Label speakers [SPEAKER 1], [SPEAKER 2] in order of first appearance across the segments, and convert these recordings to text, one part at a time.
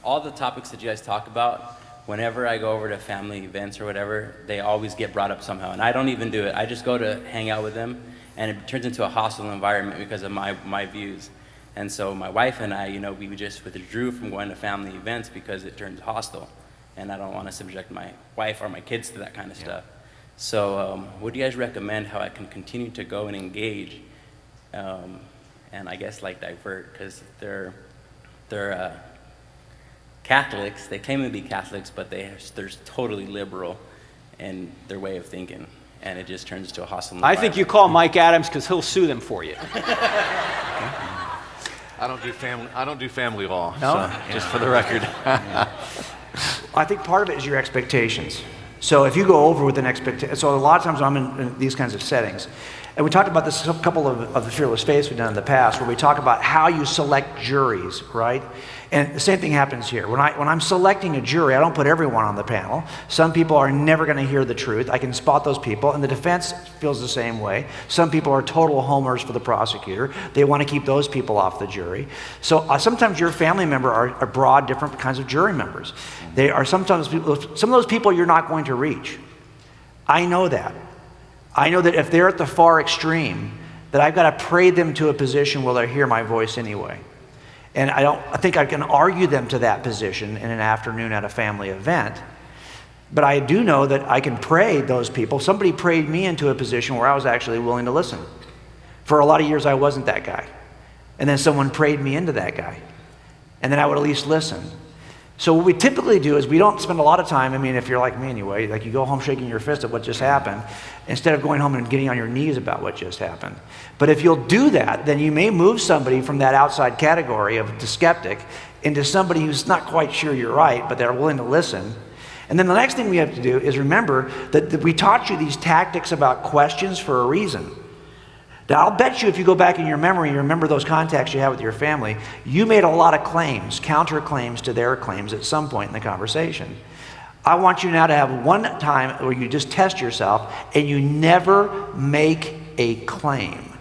[SPEAKER 1] all the topics that you guys talk about, whenever I go over to family events or whatever, they always get brought up somehow. And I don't even do it. I just go to hang out with them, and it turns into a hostile environment because of my views. And so my wife and I, we just withdrew from going to family events because it turns hostile. And I don't want to subject my wife or my kids to that kind of stuff. So what do you guys recommend how I can continue to go and engage and I guess like divert, because they're Catholics. They claim to be Catholics, but they're totally liberal in their way of thinking, and it just turns into a hostile environment.
[SPEAKER 2] I think you call Mike Adams because he'll sue them for you.
[SPEAKER 3] I don't do family law.
[SPEAKER 2] No?
[SPEAKER 3] So, just for the record.
[SPEAKER 4] I think part of it is your expectations. So if you go over with an expectation, so a lot of times I'm in these kinds of settings, and we talked about this a couple of the Fearless Faiths we've done in the past, where we talk about how you select juries, right? And the same thing happens here. When I'm selecting a jury, I don't put everyone on the panel. Some people are never going to hear the truth. I can spot those people, and the defense feels the same way. Some people are total homers for the prosecutor. They want to keep those people off the jury. So sometimes your family member are broad, different kinds of jury members. They are sometimes people, some of those people you're not going to reach. I know that. I know that if they're at the far extreme, that I've got to pray them to a position where they hear my voice anyway. And I think I can argue them to that position in an afternoon at a family event. But I do know that I can pray those people. Somebody prayed me into a position where I was actually willing to listen. For a lot of years, I wasn't that guy. And then someone prayed me into that guy. And then I would at least listen. So what we typically do is we don't spend a lot of time, if you're like me anyway, like you go home shaking your fist at what just happened, instead of going home and getting on your knees about what just happened. But if you'll do that, then you may move somebody from that outside category of the skeptic into somebody who's not quite sure you're right, but they're willing to listen. And then the next thing we have to do is remember that we taught you these tactics about questions for a reason. Now, I'll bet you if you go back in your memory, you remember those contacts you had with your family, you made a lot of claims, counterclaims to their claims at some point in the conversation. I want you now to have one time where you just test yourself and you never make a claim.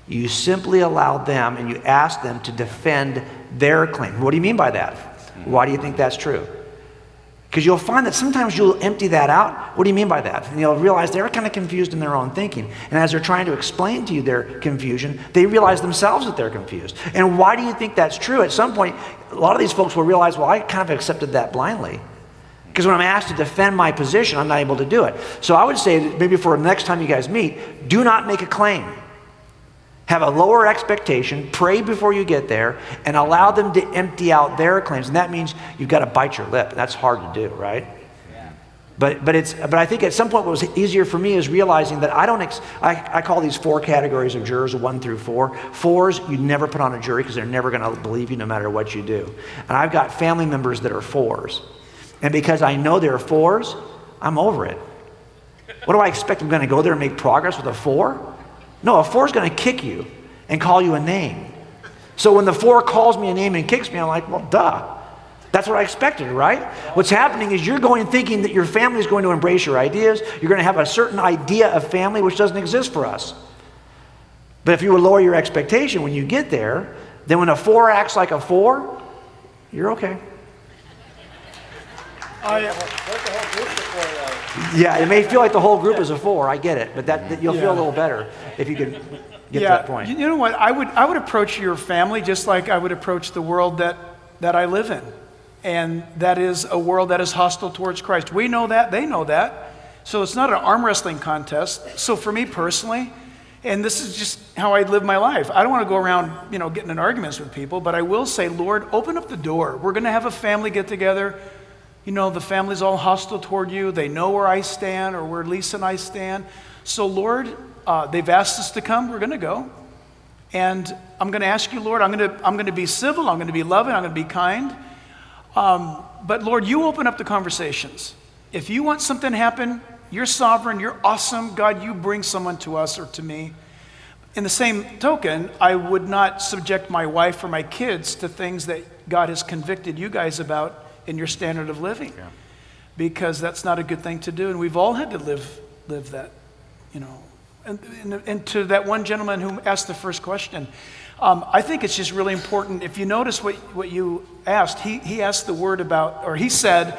[SPEAKER 4] You simply allow them and you ask them to defend their claim. What do you mean by that? Why do you think that's true? Because you'll find that sometimes you'll empty that out. What do you mean by that? And you'll realize they're kind of confused in their own thinking. And as they're trying to explain to you their confusion, they realize themselves that they're confused. And why do you think that's true? At some point, a lot of these folks will realize, well, I kind of accepted that blindly. Because when I'm asked to defend my position, I'm not able to do it. So I would say that maybe for the next time you guys meet, do not make a claim. Have a lower expectation, pray before you get there, and allow them to empty out their claims. And that means you've got to bite your lip. That's hard to do, right? Yeah. But I think at some point what was easier for me is realizing that I call these 4 categories of jurors, 1 through 4. 4s you never put on a jury because they're never going to believe you no matter what you do. And I've got family members that are 4s. And because I know they're 4s, I'm over it. What do I expect? I'm going to go there and make progress with a 4? No, a 4 is going to kick you and call you a name. So when the 4 calls me a name and kicks me, I'm like, well, duh. That's what I expected, right? What's happening is you're going thinking that your family is going to embrace your ideas. You're going to have a certain idea of family which doesn't exist for us. But if you would lower your expectation when you get there, then when a 4 acts like a 4, you're okay. Yeah, it may feel like the whole group is a 4. I get it, but that you'll feel a little better if you can get to that point.
[SPEAKER 5] You know what? I would approach your family just like I would approach the world that I live in, and that is a world that is hostile towards Christ. We know that, they know that, so it's not an arm wrestling contest. So for me personally, and this is just how I live my life, I don't want to go around, getting in arguments with people, but I will say, Lord, open up the door. We're going to have a family get together. The family's all hostile toward you. They know where I stand or where Lisa and I stand. So, Lord, they've asked us to come. We're going to go. And I'm going to ask you, Lord, I'm going to be civil. I'm going to be loving. I'm going to be kind. But, Lord, you open up the conversations. If you want something to happen, you're sovereign. You're awesome. God, you bring someone to us or to me. In the same token, I would not subject my wife or my kids to things that God has convicted you guys about in your standard of living, because that's not a good thing to do, and we've all had to live that, and to that one gentleman who asked the first question, I think it's just really important. If you notice what you asked, he asked the word about, or he said,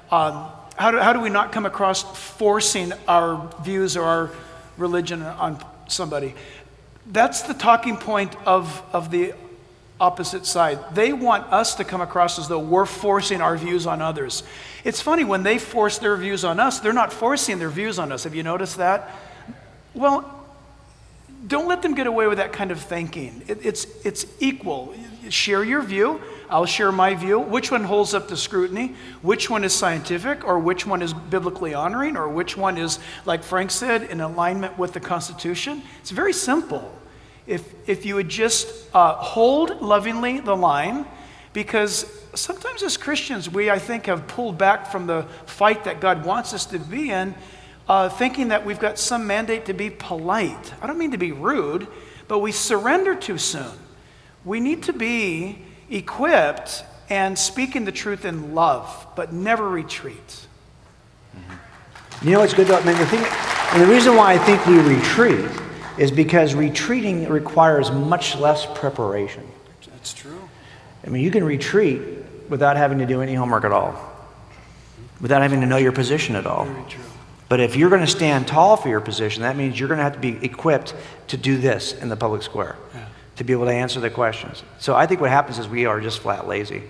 [SPEAKER 5] how do we not come across forcing our views or our religion on somebody? That's the talking point of the opposite side. They want us to come across as though we're forcing our views on others. It's funny, when they force their views on us, they're not forcing their views on us. Have you noticed that? Well, don't let them get away with that kind of thinking. It's equal. Share your view. I'll share my view. Which one holds up to scrutiny? Which one is scientific? Or which one is biblically honoring? Or which one is, like Frank said, in alignment with the Constitution? It's very simple. If you would just hold lovingly the line, because sometimes as Christians, we, I think, have pulled back from the fight that God wants us to be in, thinking that we've got some mandate to be polite. I don't mean to be rude, but we surrender too soon. We need to be equipped and speaking the truth in love, but never retreat.
[SPEAKER 4] You know what's good though? I mean, the reason why I think we retreat is because retreating requires much less preparation.
[SPEAKER 5] That's true.
[SPEAKER 4] I mean, you can retreat without having to do any homework at all, without having to know your position at all.
[SPEAKER 5] Very true.
[SPEAKER 4] But if you're going to stand tall for your position, that means you're going to have to be equipped to do this in the public square, to be able to answer the questions. So I think what happens is we are just flat lazy.